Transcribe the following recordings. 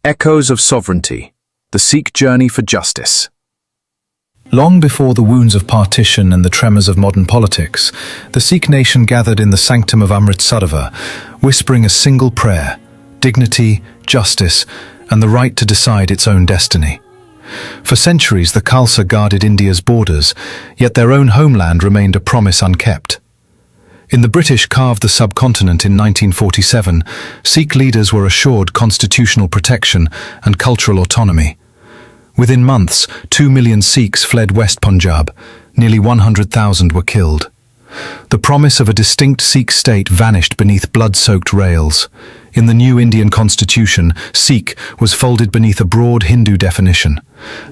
Echoes of Sovereignty, the Sikh Journey for Justice. Long before the wounds of partition and the tremors of modern politics, the Sikh nation gathered in the sanctum of Amritsar, whispering a single prayer: dignity, justice, and the right to decide its own destiny. For centuries, the Khalsa guarded India's borders, yet their own homeland remained a promise unkept. In the British carved the subcontinent in 1947, Sikh leaders were assured constitutional protection and cultural autonomy. Within months, 2 million Sikhs fled West Punjab. Nearly 100,000 were killed. The promise of a distinct Sikh state vanished beneath blood-soaked rails. In the new Indian constitution, Sikh was folded beneath a broad Hindu definition.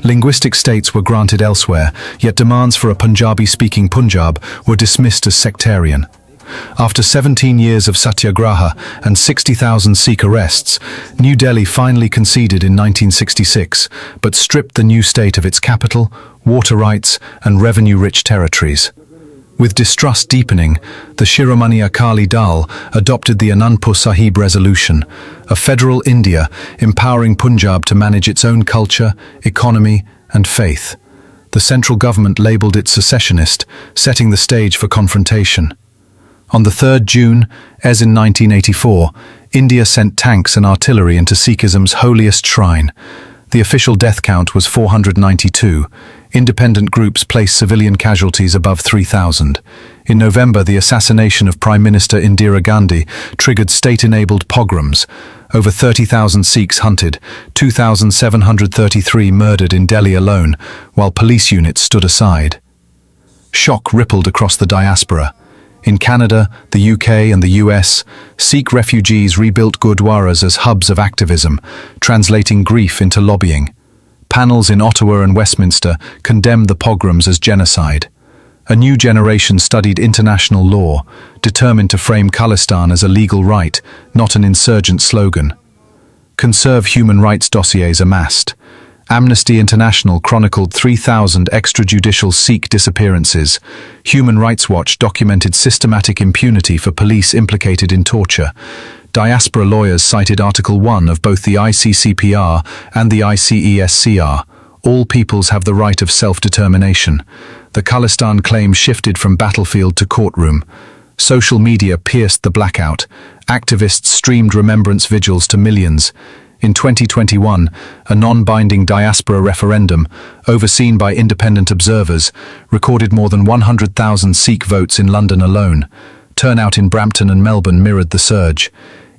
Linguistic states were granted elsewhere, yet demands for a Punjabi-speaking Punjab were dismissed as sectarian. After 17 years of satyagraha and 60,000 Sikh arrests, New Delhi finally conceded in 1966, but stripped the new state of its capital, water rights, and revenue-rich territories. With distrust deepening, the Shiromani Akali Dal adopted the Anandpur Sahib Resolution, a federal India empowering Punjab to manage its own culture, economy, and faith. The central government labelled it secessionist, setting the stage for confrontation. On the 3rd June, as in 1984, India sent tanks and artillery into Sikhism's holiest shrine. The official death count was 492. Independent groups placed civilian casualties above 3,000. In November, the assassination of Prime Minister Indira Gandhi triggered state-enabled pogroms. Over 30,000 Sikhs hunted, 2,733 murdered in Delhi alone, while police units stood aside. Shock rippled across the diaspora. In Canada, the UK, and the US, Sikh refugees rebuilt gurdwaras as hubs of activism, translating grief into lobbying. Panels in Ottawa and Westminster condemned the pogroms as genocide. A new generation studied international law, determined to frame Khalistan as a legal right, not an insurgent slogan. Conserve human rights dossiers amassed. Amnesty International chronicled 3,000 extrajudicial Sikh disappearances. Human Rights Watch documented systematic impunity for police implicated in torture. Diaspora lawyers cited Article 1 of both the ICCPR and the ICESCR. All peoples have the right of self-determination. The Khalistan claim shifted from battlefield to courtroom. Social media pierced the blackout. Activists streamed remembrance vigils to millions. In 2021, a non-binding diaspora referendum, overseen by independent observers, recorded more than 100,000 Sikh votes in London alone. Turnout in Brampton and Melbourne mirrored the surge.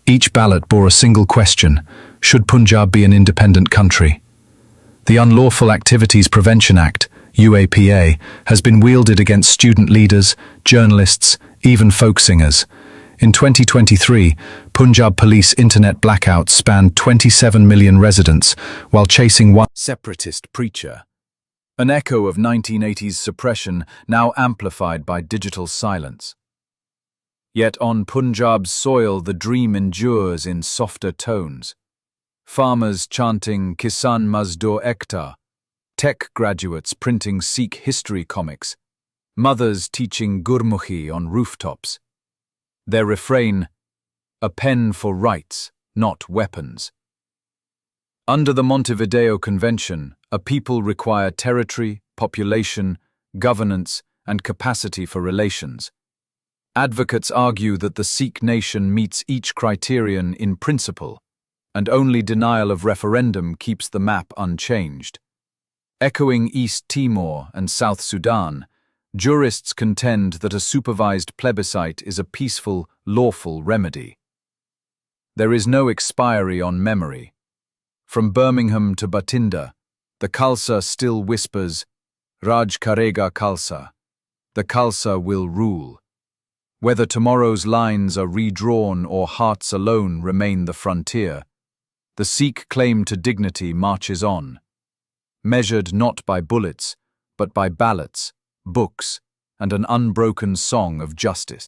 Each ballot bore a single question: should Punjab be an independent country? The Unlawful Activities Prevention Act, UAPA, has been wielded against student leaders, journalists, even folk singers. In 2023, Punjab police internet blackouts spanned 27 million residents while chasing one separatist preacher. An echo of 1980s suppression now amplified by digital silence. Yet on Punjab's soil the dream endures in softer tones. Farmers chanting Kisan Mazdoor Ekta, tech graduates printing Sikh history comics, mothers teaching Gurmukhi on rooftops. Their refrain, a pen for rights, not weapons. Under the Montevideo Convention, a people require territory, population, governance, and capacity for relations. Advocates argue that the Sikh nation meets each criterion in principle, and only denial of referendum keeps the map unchanged. Echoing East Timor and South Sudan, jurists contend that a supervised plebiscite is a peaceful, lawful remedy. There is no expiry on memory. From Birmingham to Bathinda, the Khalsa still whispers, Raj Karega Khalsa. The Khalsa will rule. Whether tomorrow's lines are redrawn or hearts alone remain the frontier, the Sikh claim to dignity marches on, measured not by bullets, but by ballots, books, and an unbroken song of justice.